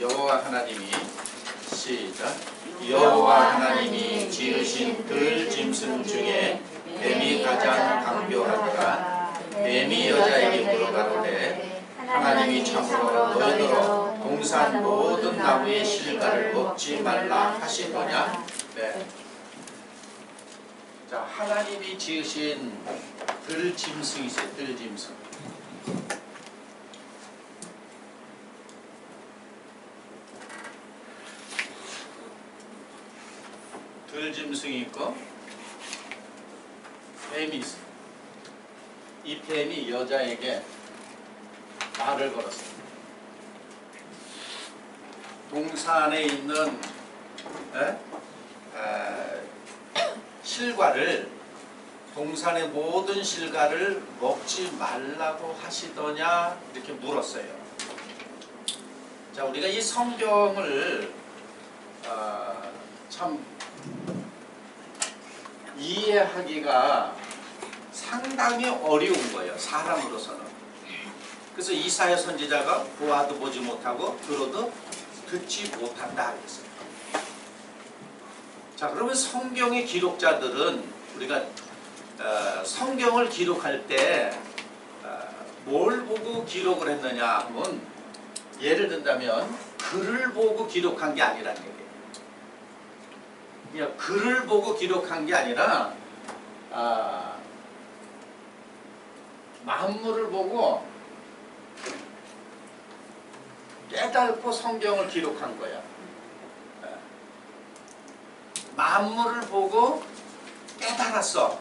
여호와 하나님이 시작. 여호와 하나님이 지으신 들짐승 중에 뱀이 가장 강교하더라. 뱀이 여자에게 물어가로되 하나님이 참으로 너희로 동산 모든 나무의 실과를 먹지 말라 하시더냐. 네. 자, 하나님이 지으신 들짐승이세요. 들짐승. 들짐승이 있고 뱀이 있어. 이 뱀이 여자에게 말을 걸었어요. 동산에 있는 실과를, 동산의 모든 실과를 먹지 말라고 하시더냐 이렇게 물었어요. 자, 우리가 이 성경을 참 이해하기가 상당히 어려운 거예요, 사람으로서는. 그래서 이사야 선지자가 보아도 보지 못하고 들어도 듣지 못한다 그랬어요. 자, 그러면 성경의 기록자들은 우리가 성경을 기록할 때 뭘 보고 기록을 했느냐 하면, 예를 든다면 글을 보고 기록한 게 아니라는 얘기예요. 그냥 글을 보고 기록한 게 아니라 만물을 보고 깨닫고 성경을 기록한 거야. 만물을 보고 깨달았어.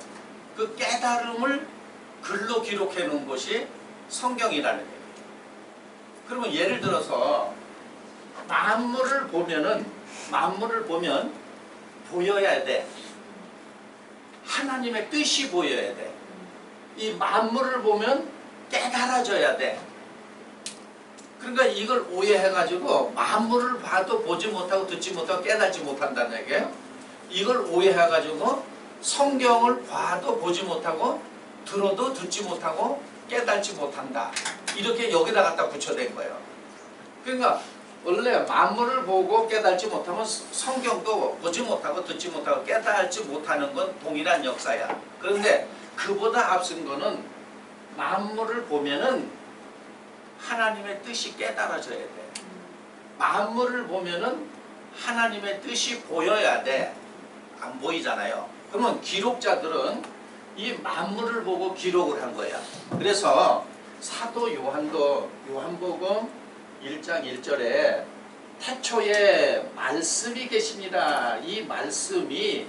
그 깨달음을 글로 기록해 놓은 것이 성경이라는 거예요. 그러면 예를 들어서 만물을 보면 보여야 돼. 하나님의 뜻이 보여야 돼. 이 만물을 보면 깨달아져야 돼. 그러니까 이걸 오해해가지고 만물을 봐도 보지 못하고 듣지 못하고 깨닫지 못한다는 얘기예요. 이걸 오해해가지고 성경을 봐도 보지 못하고 들어도 듣지 못하고 깨닫지 못한다. 이렇게 여기다 갖다 붙여댄 거예요. 그러니까 원래 만물을 보고 깨닫지 못하면 성경도 보지 못하고 듣지 못하고 깨닫지 못하는 건 동일한 역사야. 그런데 그보다 앞선 거는 만물을 보면은 하나님의 뜻이 깨달아져야 돼. 만물을 보면은 하나님의 뜻이 보여야 돼. 안 보이잖아요. 그러면 기록자들은 이 만물을 보고 기록을 한 거야. 그래서 사도 요한도 요한복음 1장 1절에 태초에 말씀이 계십니다. 이 말씀이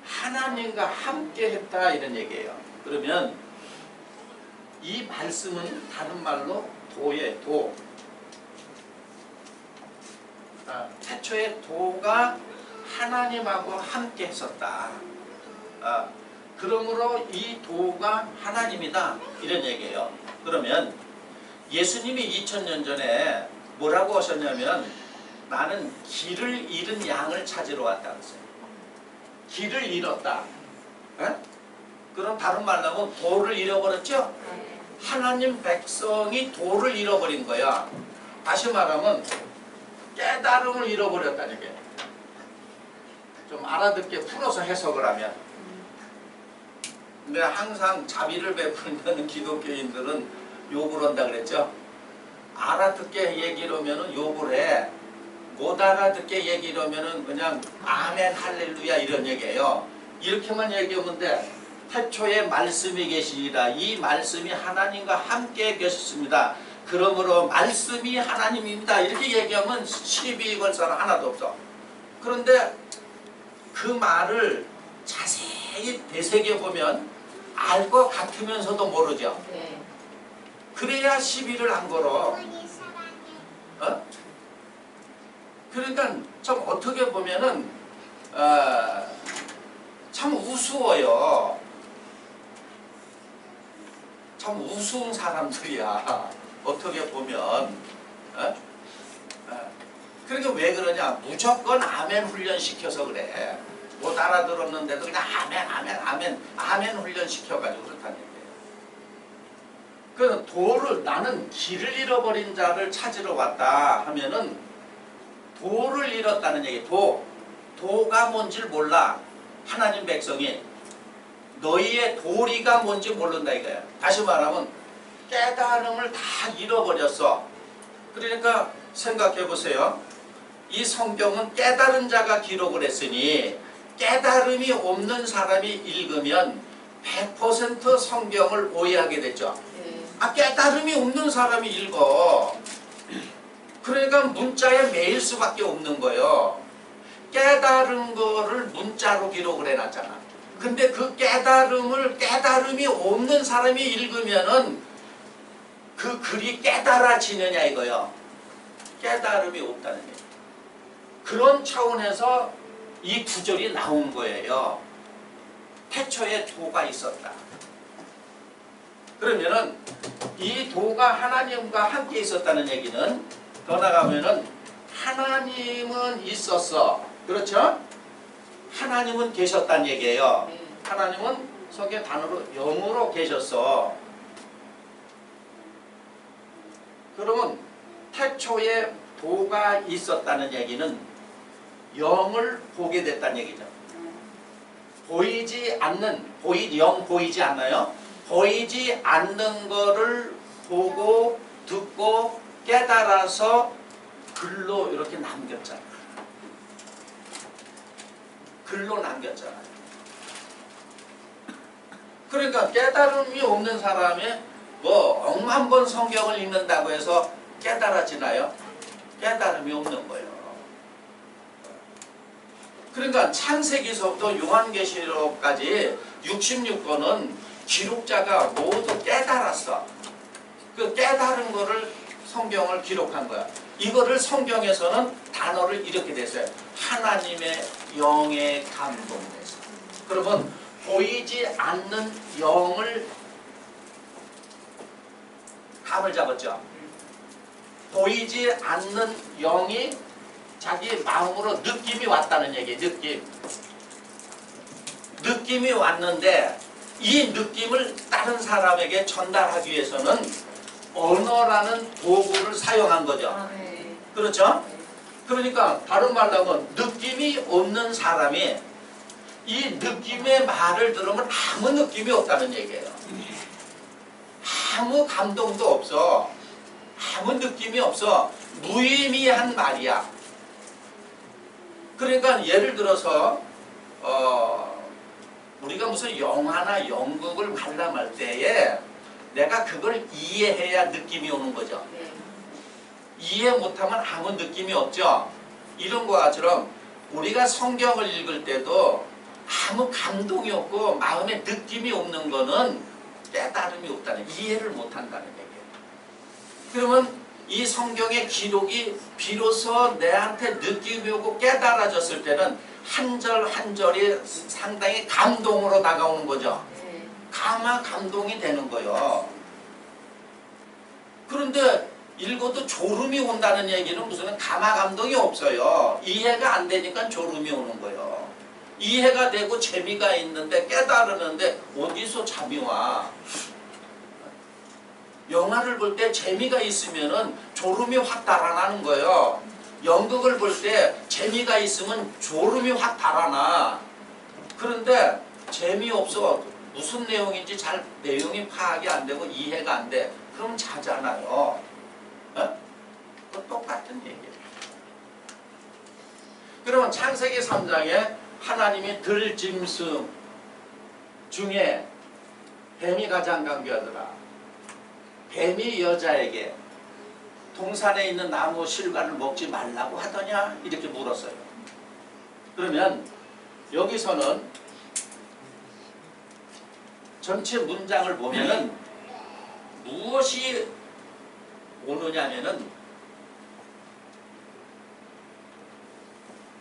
하나님과 함께 했다 이런 얘기예요. 그러면 이 말씀은 다른 말로 도예, 도. 태초에 도가 하나님하고 함께 했었다. 그러므로 이 도가 하나님이다 이런 얘기예요. 그러면 예수님이 2000년 전에 뭐라고 하셨냐면, 나는 길을 잃은 양을 찾으러 왔다 그랬어요. 길을 잃었다. 그럼 다른 말로 하면 도를 잃어버렸죠? 하나님 백성이 도를 잃어버린 거야. 다시 말하면 깨달음을 잃어버렸다는 얘기예요. 좀 알아듣게 풀어서 해석을 하면. 근데 항상 자비를 베푸는 기독교인들은 욕을 한다 그랬죠? 알아듣게 얘기를 하면 욕을 해. 못 알아듣게 얘기를 하면 그냥 아멘 할렐루야 이런 얘기예요. 이렇게만 얘기하면 돼. 태초에 말씀이 계시니라. 이 말씀이 하나님과 함께 계셨습니다. 그러므로 말씀이 하나님입니다. 이렇게 얘기하면 시비 걸 사람 하나도 없어. 그런데 그 말을 자세히 되새겨보면 알 것 같으면서도 모르죠. 그래야 시비를 안 걸어. 그러니까 좀 어떻게 보면은 참 우스워요. 참 우스운 사람들이야. 어떻게 보면. 그러니까 왜 그러냐? 무조건 아멘 훈련 시켜서 그래. 못 알아들었는데도 그냥 아멘 훈련 시켜가지고 그렇다는 얘기예요. 그 도를 나는 길을 잃어버린 자를 찾으러 왔다 하면은 도를 잃었다는 얘기. 도가 뭔지 몰라. 하나님 백성이 너희의 도리가 뭔지 모른다 이거야. 다시 말하면 깨달음을 다 잃어버렸어. 그러니까 생각해 보세요. 이 성경은 깨달은 자가 기록을 했으니 깨달음이 없는 사람이 읽으면 100% 성경을 오해하게 됐죠. 깨달음이 없는 사람이 읽어. 그러니까 문자에 매일 수밖에 없는 거예요. 깨달은 거를 문자로 기록을 해놨잖아. 근데 그 깨달음이 없는 사람이 읽으면은 그 글이 깨달아지느냐 이거요. 깨달음이 없다는 얘기. 그런 차원에서 이 구절이 나온 거예요. 태초에 도가 있었다. 그러면은 이 도가 하나님과 함께 있었다는 얘기는 더 나가면은 하나님은 있었어. 그렇죠? 하나님은 계셨다는 얘기예요. 하나님은 성경 단어로 영으로 계셨어. 그러면 태초에 도가 있었다는 얘기는 영을 보게 됐다는 얘기죠. 보이지 않는, 영 보이지 않나요? 보이지 않는 거를 보고 듣고 깨달아서 글로 이렇게 남겼잖아. 글로 남겼잖아요. 그러니까 깨달음이 없는 사람이 뭐 억만 번 성경을 읽는다고 해서 깨달아지나요? 깨달음이 없는 거예요. 그러니까 창세기서부터 요한계시록까지 66권은 기록자가 모두 깨달았어. 그 깨달은 거를 성경을 기록한 거야. 이거를 성경에서는 단어를 이렇게 냈어요. 하나님의 영에 감동돼서. 그러면 보이지 않는 영을 감을 잡았죠. 보이지 않는 영이 자기 마음으로 느낌이 왔다는 얘기예요. 느낌이 왔는데 이 느낌을 다른 사람에게 전달하기 위해서는 언어라는 도구를 사용한 거죠. 그렇죠? 그러니까 다른 말로 하면 느낌이 없는 사람이 이 느낌의 말을 들으면 아무 느낌이 없다는 얘기예요. 아무 감동도 없어. 아무 느낌이 없어. 무의미한 말이야. 그러니까 예를 들어서 우리가 무슨 영화나 연극을 관람할 때에 내가 그걸 이해해야 느낌이 오는 거죠. 이해 못하면 아무 느낌이 없죠. 이런 것처럼 우리가 성경을 읽을 때도 아무 감동이 없고 마음에 느낌이 없는 거는 깨달음이 없다는, 이해를 못한다는 얘기예요. 그러면 이 성경의 기록이 비로소 내한테 느낌이 오고 깨달아졌을 때는 한 절 한 절이 상당히 감동으로 다가오는 거죠. 감화 감동이 되는 거예요. 그런데 읽어도 졸음이 온다는 얘기는 무슨 감화 감동이 없어요. 이해가 안 되니까 졸음이 오는 거예요. 이해가 되고 재미가 있는데 깨달았는데 어디서 잠이 와? 영화를 볼 때 재미가 있으면은 졸음이 확 달아나는 거예요. 연극을 볼 때 재미가 있으면 졸음이 확 달아나. 그런데 재미없어. 무슨 내용인지 잘 내용이 파악이 안 되고 이해가 안 돼. 그럼 자잖아요. 똑같은 얘기예요. 그러면 창세기 3장에 하나님이 들짐승 중에 뱀이 가장 강교하더라. 뱀이 여자에게 동산에 있는 나무 실과를 먹지 말라고 하더냐? 이렇게 물었어요. 그러면 여기서는 전체 문장을 보면은 무엇이 오느냐면은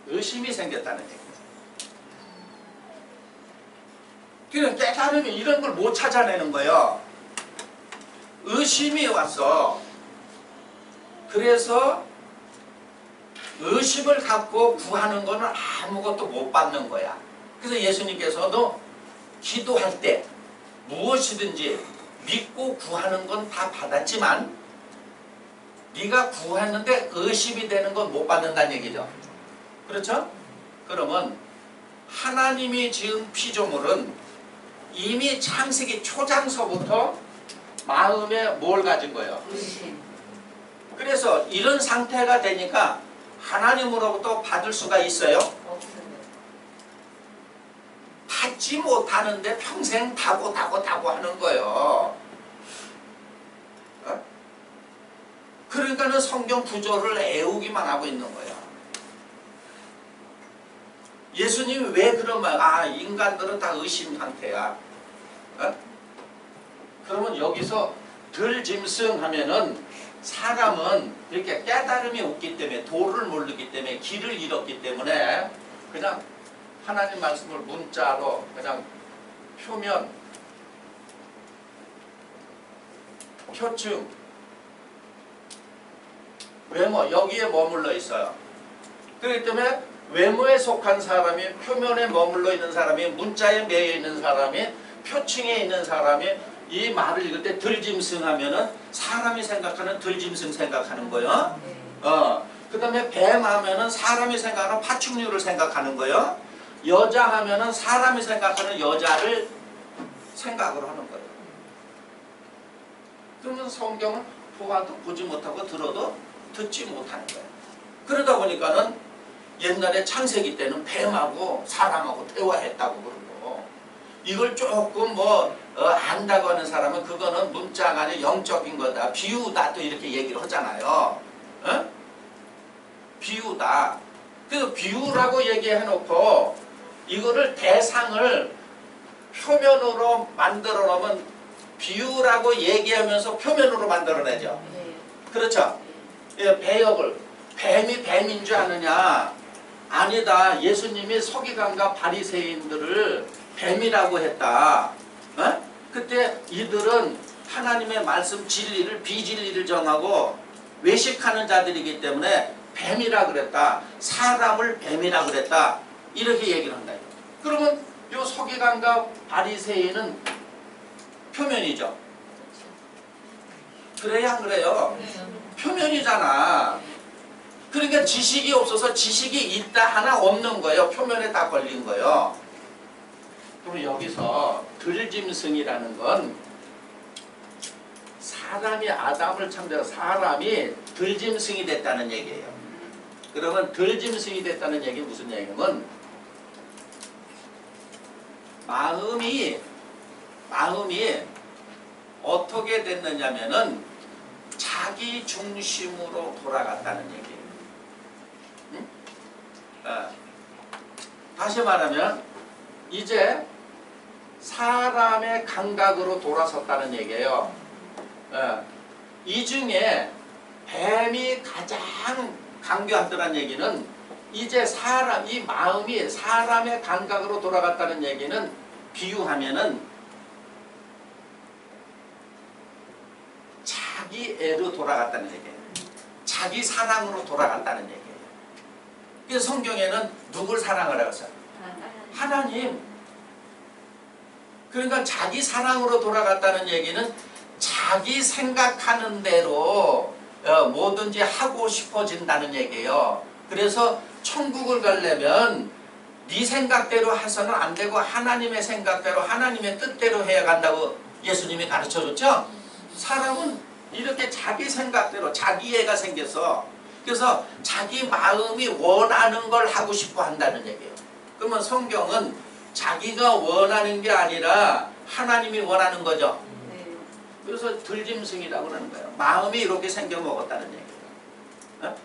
의심이 생겼다는 얘기예요. 그냥 깨달음이 이런 걸 못 찾아내는 거예요. 의심이 왔어. 그래서 의심을 갖고 구하는 거는 아무것도 못 받는 거야. 그래서 예수님께서도 기도할 때 무엇이든지 믿고 구하는 건 다 받았지만 네가 구했는데 의심이 되는 건 못 받는다는 얘기죠. 그렇죠? 그러면 하나님이 지은 피조물은 이미 창세기 초장서부터 마음에 뭘 가진 거예요? 의심. 그래서 이런 상태가 되니까 하나님으로부터 받을 수가 있어요? 없습니다. 받지 못하는데 평생 다고 하는 거예요. 어? 그러니까는 성경 구절을 애우기만 하고 있는 거야. 예수님이 왜 그런 말, 인간들은 다 의심 상태야. 어? 그러면 여기서 덜 짐승하면은 사람은 이렇게 깨달음이 없기 때문에, 도를 모르기 때문에, 길을 잃었기 때문에 그냥 하나님 말씀을 문자로 그냥 표면, 표층, 외모 여기에 머물러 있어요. 그렇기 때문에 외모에 속한 사람이, 표면에 머물러 있는 사람이, 문자에 매여 있는 사람이, 표층에 있는 사람이 이 말을 읽을 때 들짐승하면은 사람이 생각하는 들짐승 생각하는 거예요. 그 다음에 뱀 하면은 사람이 생각하는 파충류를 생각하는 거예요. 여자 하면은 사람이 생각하는 여자를 생각을 하는 거예요. 그러면 성경은 보아도 보지 못하고 들어도 듣지 못하는 거예요. 그러다 보니까는 옛날에 창세기 때는 뱀하고 사람하고 대화했다고 그러고, 이걸 조금 안다고 하는 사람은 그거는 문자가 아니라 영적인 거다, 비유다, 또 이렇게 얘기를 하잖아요. 어? 비유다. 그래서 비유라고 얘기해놓고 이거를 대상을 표면으로 만들어 놓으면 비유라고 얘기하면서 표면으로 만들어내죠. 그렇죠? 예, 배역을, 뱀이 뱀인 줄 아느냐? 아니다. 예수님이 서기관과 바리새인들을 뱀이라고 했다. 어? 그때 이들은 하나님의 말씀 진리를 비진리를 정하고 외식하는 자들이기 때문에 뱀이라 그랬다. 사람을 뱀이라 그랬다. 이렇게 얘기를 한다. 그러면 요 서기관과 바리새인은 표면이죠. 그래야 안 그래요? 표면이잖아. 그러니까 지식이 없어서 지식이 있다 하나 없는 거예요. 표면에 다 걸린 거예요. 그럼 여기서 들짐승이라는 건 사람이 아담을 참되어 사람이 들짐승이 됐다는 얘기예요. 그러면 들짐승이 됐다는 얘기는 무슨 얘기냐면 마음이 어떻게 됐느냐면은 자기 중심으로 돌아갔다는 얘기예요. 응? 다시 말하면 이제 사람의 감각으로 돌아섰다는 얘기예요. 이 중에 뱀이 가장 강조하더란 얘기는 이제 이 마음이 사람의 감각으로 돌아갔다는 얘기는 비유하면은 자기 애로 돌아갔다는 얘기예요. 자기 사랑으로 돌아갔다는 얘기예요. 그래서 성경에는 누굴 사랑을 하고 있어요? 하나님. 그러니까 자기 사랑으로 돌아갔다는 얘기는 자기 생각하는 대로 뭐든지 하고 싶어진다는 얘기예요. 그래서 천국을 가려면 네 생각대로 해서는 안 되고 하나님의 생각대로 하나님의 뜻대로 해야 간다고 예수님이 가르쳐줬죠. 사람은 이렇게 자기 생각대로 자기애가 생겨서 그래서 자기 마음이 원하는 걸 하고 싶어 한다는 얘기예요. 그러면 성경은 자기가 원하는 게 아니라 하나님이 원하는 거죠. 그래서 들짐승이라고 그러는 거예요. 마음이 이렇게 생겨 먹었다는 얘기예요.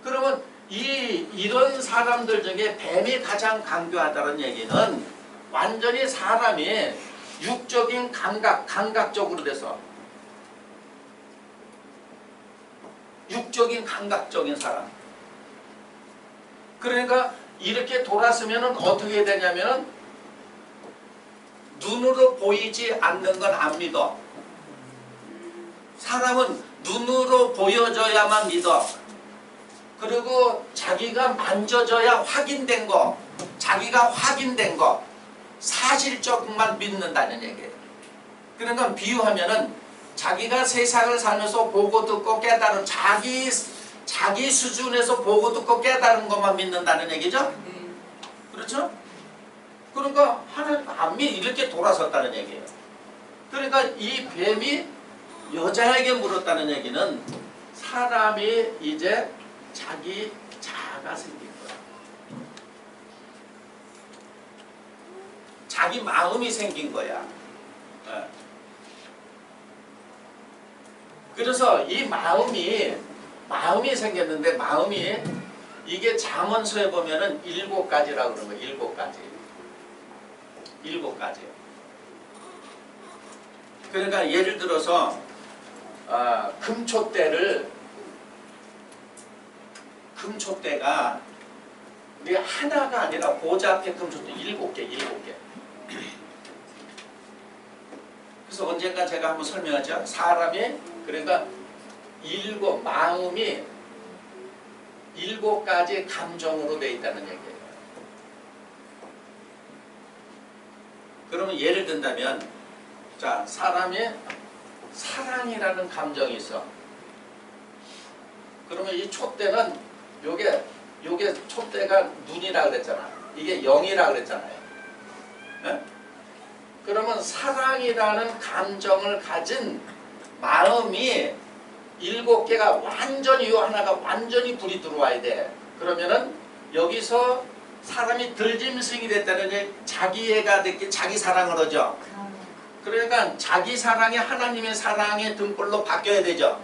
그러면 이런 사람들 중에 뱀이 가장 강조하다는 얘기는 완전히 사람이 육적인 감각적으로 돼서 육적인 감각적인 사람. 그러니까 이렇게 돌았으면 어떻게 되냐면 눈으로 보이지 않는 건 안 믿어. 사람은 눈으로 보여져야만 믿어. 그리고 자기가 만져져야 확인된 거, 자기가 확인된 거, 사실적만 믿는다는 얘기예요. 그러니까 비유하면은 자기가 세상을 살면서 보고 듣고 깨달은 자기 수준에서 보고 듣고 깨달은 것만 믿는다는 얘기죠. 그렇죠? 그러니까 하나님 안 믿 이렇게 돌아섰다는 얘기예요. 그러니까 이 뱀이 여자에게 물었다는 얘기는 사람이 이제 자기 자아가 생긴 거야. 자기 마음이 생긴 거야. 네. 그래서 이 마음이 생겼는데 마음이 이게 잠언서에 보면은 7가지라고 그러는 거예요. 7가지. 7가지요. 그러니까 예를 들어서 금촛대가 우리 하나가 아니라 보좌 앞에 금촛대 7개. 그래서 언젠가 제가 한번 설명하죠. 사람이 그러니까 마음이 7가지 감정으로 되어 있다는 얘기예요. 그러면 예를 든다면 자, 사람이 사랑이라는 감정이 있어. 그러면 이 촛대는 요게 촛대가 눈이라 그랬잖아. 이게 영이라 그랬잖아요. 네? 그러면 사랑이라는 감정을 가진 마음이 7개가 완전히 요 하나가 완전히 불이 들어와야 돼. 그러면은 여기서 사람이 들짐승이 됐다는 게 자기애가 됐기 자기 사랑을 하죠. 그러니까 자기 사랑이 하나님의 사랑의 등불로 바뀌어야 되죠.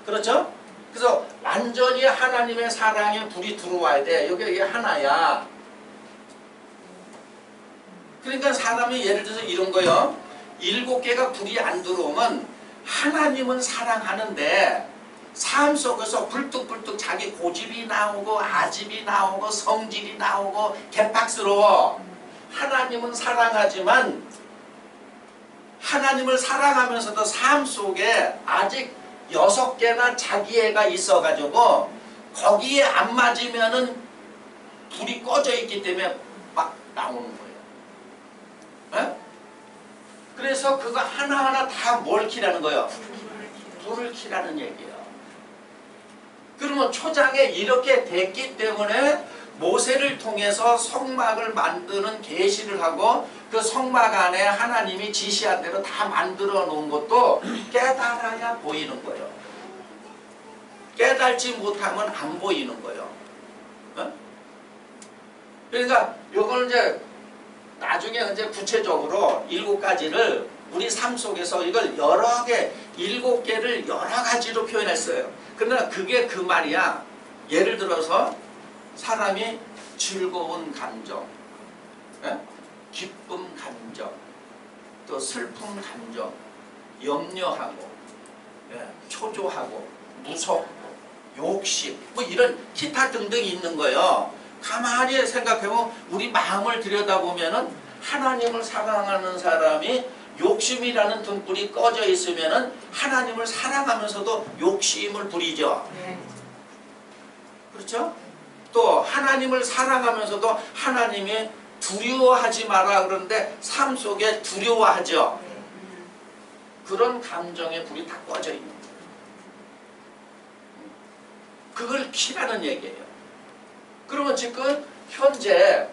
그렇죠? 그래서 완전히 하나님의 사랑에 불이 들어와야 돼. 여기 하나야. 그러니까 사람이 예를 들어서 이런 거요. 7개가 불이 안 들어오면 하나님은 사랑하는데 삶 속에서 불뚝불뚝 자기 고집이 나오고 아집이 나오고 성질이 나오고 개팍스러워. 하나님은 사랑하지만 하나님을 사랑하면서도 삶 속에 아직 6개나 자기애가 있어가지고 거기에 안 맞으면은 불이 꺼져 있기 때문에 막 나오는 거예요. 에? 그래서 그거 하나하나 다 뭘 키라는 거예요? 불을 키라는 얘기예요. 그러면 초장에 이렇게 됐기 때문에 모세를 통해서 성막을 만드는 계시를 하고 그 성막 안에 하나님이 지시한 대로 다 만들어 놓은 것도 깨달아야 보이는 거예요. 깨달지 못하면 안 보이는 거예요. 어? 그러니까 요걸 이제 나중에 이제 구체적으로 7가지를 우리 삶 속에서 이걸 여러 개, 7개를 여러 가지로 표현했어요. 그러나 그게 그 말이야. 예를 들어서 사람이 즐거운 감정, 예? 기쁨 감정, 또 슬픔 감정, 염려하고, 예? 초조하고, 무섭고, 욕심, 뭐 이런 기타 등등이 있는 거예요. 가만히 생각해보면 우리 마음을 들여다보면은 하나님을 사랑하는 사람이 욕심이라는 등불이 꺼져 있으면은 하나님을 사랑하면서도 욕심을 부리죠. 그렇죠? 또 하나님을 사랑하면서도 하나님이 두려워하지 마라 그러는데 삶 속에 두려워하죠. 그런 감정의 불이 다 꺼져 있는 거예요. 그걸 키라는 얘기예요. 그러면 지금 현재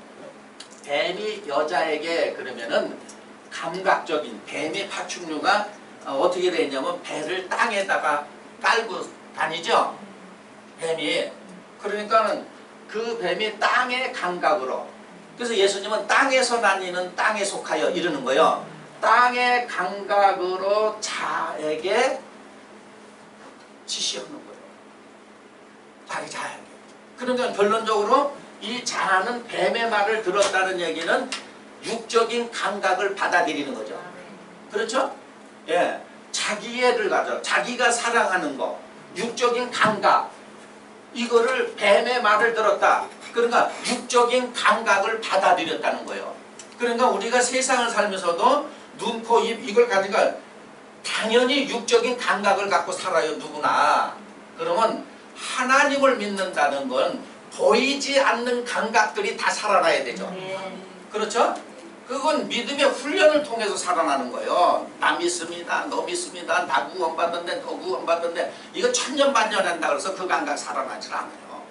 뱀이 여자에게 그러면은 감각적인 뱀의 파충류가 어떻게 되어 있냐면 배를 땅에다가 깔고 다니죠. 뱀이. 그러니까는 그 뱀이 땅의 감각으로. 그래서 예수님은 땅에서 나뉘는 땅에 속하여 이러는 거예요. 땅의 감각으로 자에게 지시하는 거예요. 자기 자에게. 그러니까 결론적으로 이 자는 뱀의 말을 들었다는 얘기는 육적인 감각을 받아들이는 거죠. 그렇죠? 예. 자기애를 가져. 자기가 사랑하는 거. 육적인 감각. 이거를 뱀의 말을 들었다. 그러니까 육적인 감각을 받아들였다는 거예요. 그러니까 우리가 세상을 살면서도 눈, 코, 입 이걸 가지고 당연히 육적인 감각을 갖고 살아요. 누구나. 그러면 하나님을 믿는다는 건 보이지 않는 감각들이 다 살아나야 되죠. 그렇죠? 그건 믿음의 훈련을 통해서 살아나는 거예요. 나 믿습니다. 너 믿습니다. 나 구원받았는데 너 구원받았는데 이거 천년만년 한다 그래서 그 감각 살아나질 않아요.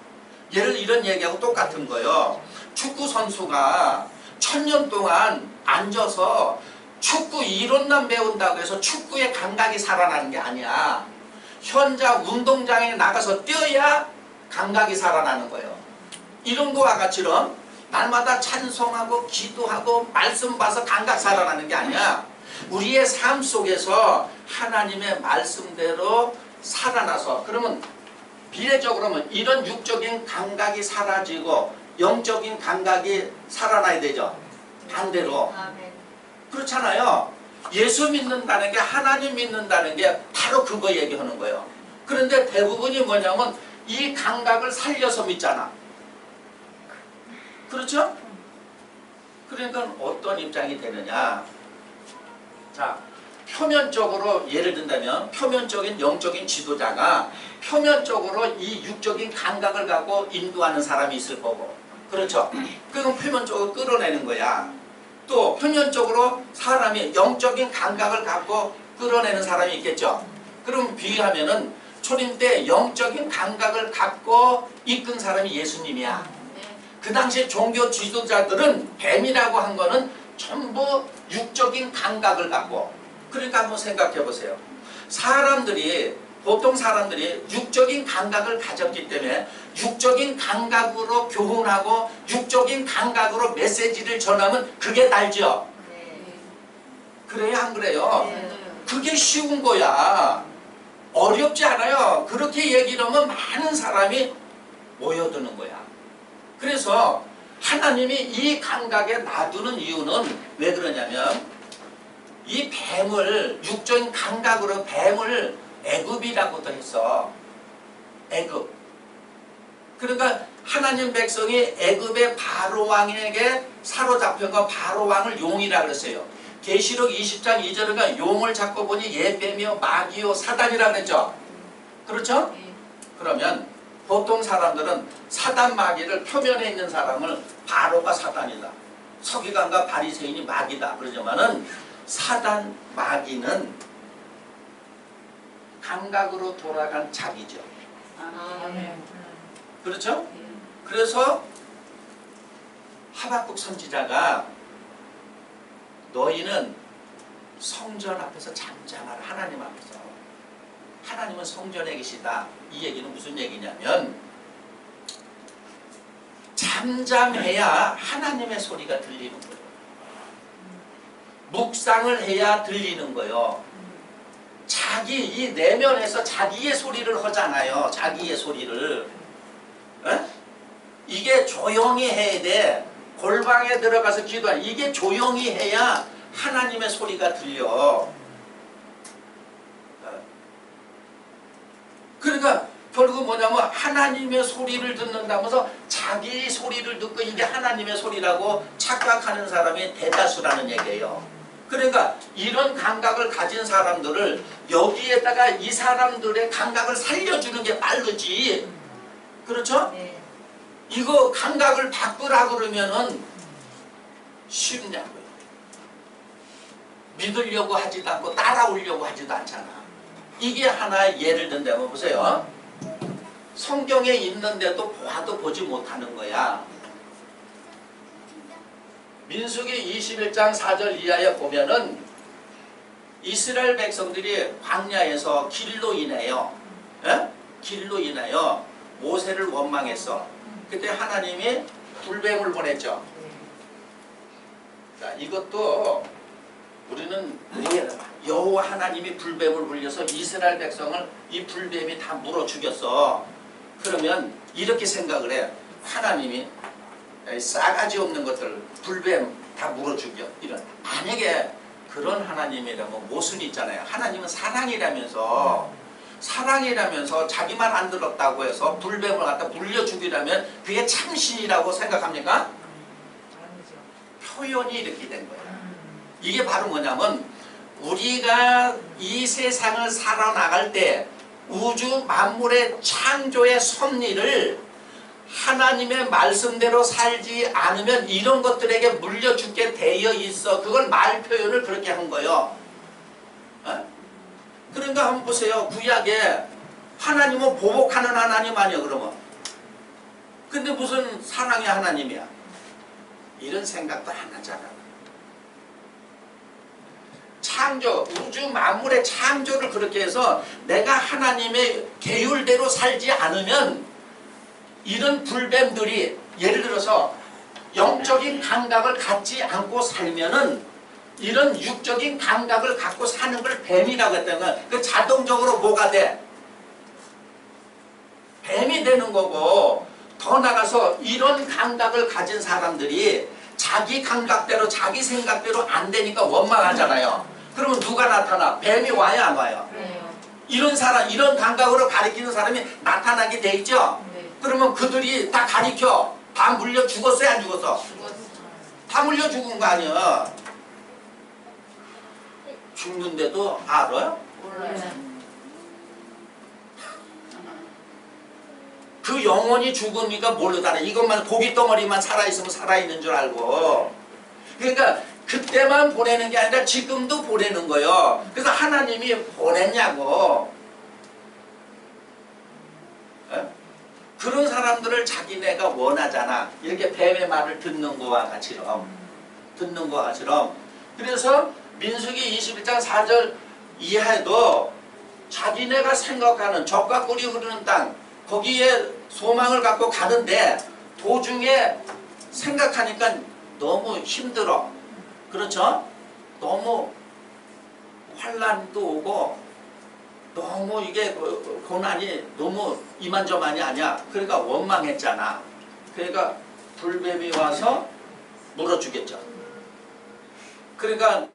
예를 이런 얘기하고 똑같은 거예요. 축구 선수가 1000년 동안 앉아서 축구 이론만 배운다고 해서 축구의 감각이 살아나는 게 아니야. 현장 운동장에 나가서 뛰어야 감각이 살아나는 거예요. 이런 거와 같이럼 날마다 찬송하고 기도하고 말씀 봐서 감각 살아나는 게 아니야. 우리의 삶 속에서 하나님의 말씀대로 살아나서 그러면 비례적으로는 이런 육적인 감각이 사라지고 영적인 감각이 살아나야 되죠. 반대로. 그렇잖아요. 예수 믿는다는 게 하나님 믿는다는 게 바로 그거 얘기하는 거예요. 그런데 대부분이 뭐냐면 이 감각을 살려서 믿잖아. 그렇죠? 그러니까 어떤 입장이 되느냐. 자, 표면적으로 예를 든다면 표면적인 영적인 지도자가 표면적으로 이 육적인 감각을 갖고 인도하는 사람이 있을 거고, 그렇죠? 그건 표면적으로 끌어내는 거야. 또 표면적으로 사람이 영적인 감각을 갖고 끌어내는 사람이 있겠죠. 그럼 비유하면은 초림 때 영적인 감각을 갖고 이끈 사람이 예수님이야. 그 당시 종교 지도자들은 뱀이라고 한 거는 전부 육적인 감각을 갖고. 그러니까 한번 생각해 보세요. 보통 사람들이 육적인 감각을 가졌기 때문에 육적인 감각으로 교훈하고 육적인 감각으로 메시지를 전하면 그게 달죠. 그래요, 안 그래요? 그게 쉬운 거야. 어렵지 않아요. 그렇게 얘기를 하면 많은 사람이 모여드는 거야. 그래서 하나님이 이 감각에 놔두는 이유는 왜 그러냐면 이 뱀을 육적인 감각으로 뱀을 애굽이라고도 했어. 애굽. 그러니까 하나님 백성이 애굽의 바로왕에게 사로잡혀가 바로왕을 용이라 그랬어요. 계시록 20장 2절에 용을 잡고 보니 예뱀이요 마귀요 사단이라 그랬죠. 그렇죠? 그러면 보통 사람들은 사단 마귀를 표면에 있는 사람을 바로가 사단이다. 서기관과 바리새인이 마귀다. 그러지만은 사단 마귀는 감각으로 돌아간 자기죠. 그렇죠? 그래서 하박국 선지자가 너희는 성전 앞에서 잠잠하라. 하나님 앞에서. 하나님은 성전에 계시다. 이 얘기는 무슨 얘기냐면 잠잠해야 하나님의 소리가 들리는 거예요. 묵상을 해야 들리는 거예요. 자기 이 내면에서 자기의 소리를 하잖아요. 자기의 소리를. 에? 이게 조용히 해야 돼. 골방에 들어가서 기도하. 이게 조용히 해야 하나님의 소리가 들려. 그러니까 결국 뭐냐면 하나님의 소리를 듣는다면서 자기 소리를 듣고 이게 하나님의 소리라고 착각하는 사람이 대다수라는 얘기예요. 그러니까 이런 감각을 가진 사람들을 여기에다가 이 사람들의 감각을 살려주는 게 빠르지. 그렇죠? 네. 이거 감각을 바꾸라 그러면은 쉽냐고요. 믿으려고 하지도 않고 따라오려고 하지도 않잖아. 이게 하나의 예를 든다면 보세요. 성경에 있는데도 봐도 보지 못하는 거야. 민수기 21장 4절 이하에 보면은 이스라엘 백성들이 광야에서 길로 인하여 모세를 원망했어. 그때 하나님이 불뱀을 보냈죠. 자, 이것도 우리는 여호와 하나님이 불뱀을 불려서 이스라엘 백성을 이 불뱀이 다 물어 죽였어. 그러면 이렇게 생각을 해. 하나님이 싸가지 없는 것들 불뱀 다 물어 죽여. 이런. 만약에 그런 하나님이라면 모순이 있잖아요. 하나님은 사랑이라면서 자기 말 안 들었다고 해서 불뱀을 갖다 물려 죽이라면 그게 참신이라고 생각합니까? 표현이 이렇게 된 거예요. 이게 바로 뭐냐면 우리가 이 세상을 살아나갈 때 우주 만물의 창조의 섭리를 하나님의 말씀대로 살지 않으면 이런 것들에게 물려 죽게 되어 있어. 그걸 말 표현을 그렇게 한 거예요. 그러니까 한번 보세요. 구약에 하나님은 보복하는 하나님 아니야 그러면. 근데 무슨 사랑의 하나님이야. 이런 생각도 안 하잖아. 창조, 우주 만물의 창조를 그렇게 해서 내가 하나님의 계율대로 살지 않으면 이런 불뱀들이 예를 들어서 영적인 감각을 갖지 않고 살면은 이런 육적인 감각을 갖고 사는 걸 뱀이라고 했다는 거야. 그 자동적으로 뭐가 돼? 뱀이 되는 거고, 더 나가서 이런 감각을 가진 사람들이 자기 감각대로 자기 생각대로 안 되니까 원망하잖아요. 그러면 누가 나타나? 뱀이 와야 안 와요? 이런 사람, 이런 감각으로 가리키는 사람이 나타나게 돼 있죠? 그러면 그들이 다 가리켜. 다 물려 죽었어요? 안 죽었어? 다 물려 죽은 거 아니야. 죽는데도 알아요? 몰라요. 그 영혼이 죽으니까 모르다네. 이것만 고깃덩어리만 살아있으면 살아있는 줄 알고. 그러니까 그때만 보내는 게 아니라 지금도 보내는 거예요. 그래서 하나님이 보냈냐고. 에? 그런 사람들을 자기네가 원하잖아. 이렇게 뱀의 말을 듣는 거와 같이럼. 듣는 거와 같이럼. 그래서 민수기 21장 4절 이하에도 자기네가 생각하는 적과 꿀이 흐르는 땅, 거기에 소망을 갖고 가는데 도중에 생각하니까 너무 힘들어. 그렇죠? 너무 환란도 오고 너무 이게 고난이 너무 이만저만이 아니야. 그러니까 원망했잖아. 그러니까 불뱀이 와서 물어주겠죠. 그러니까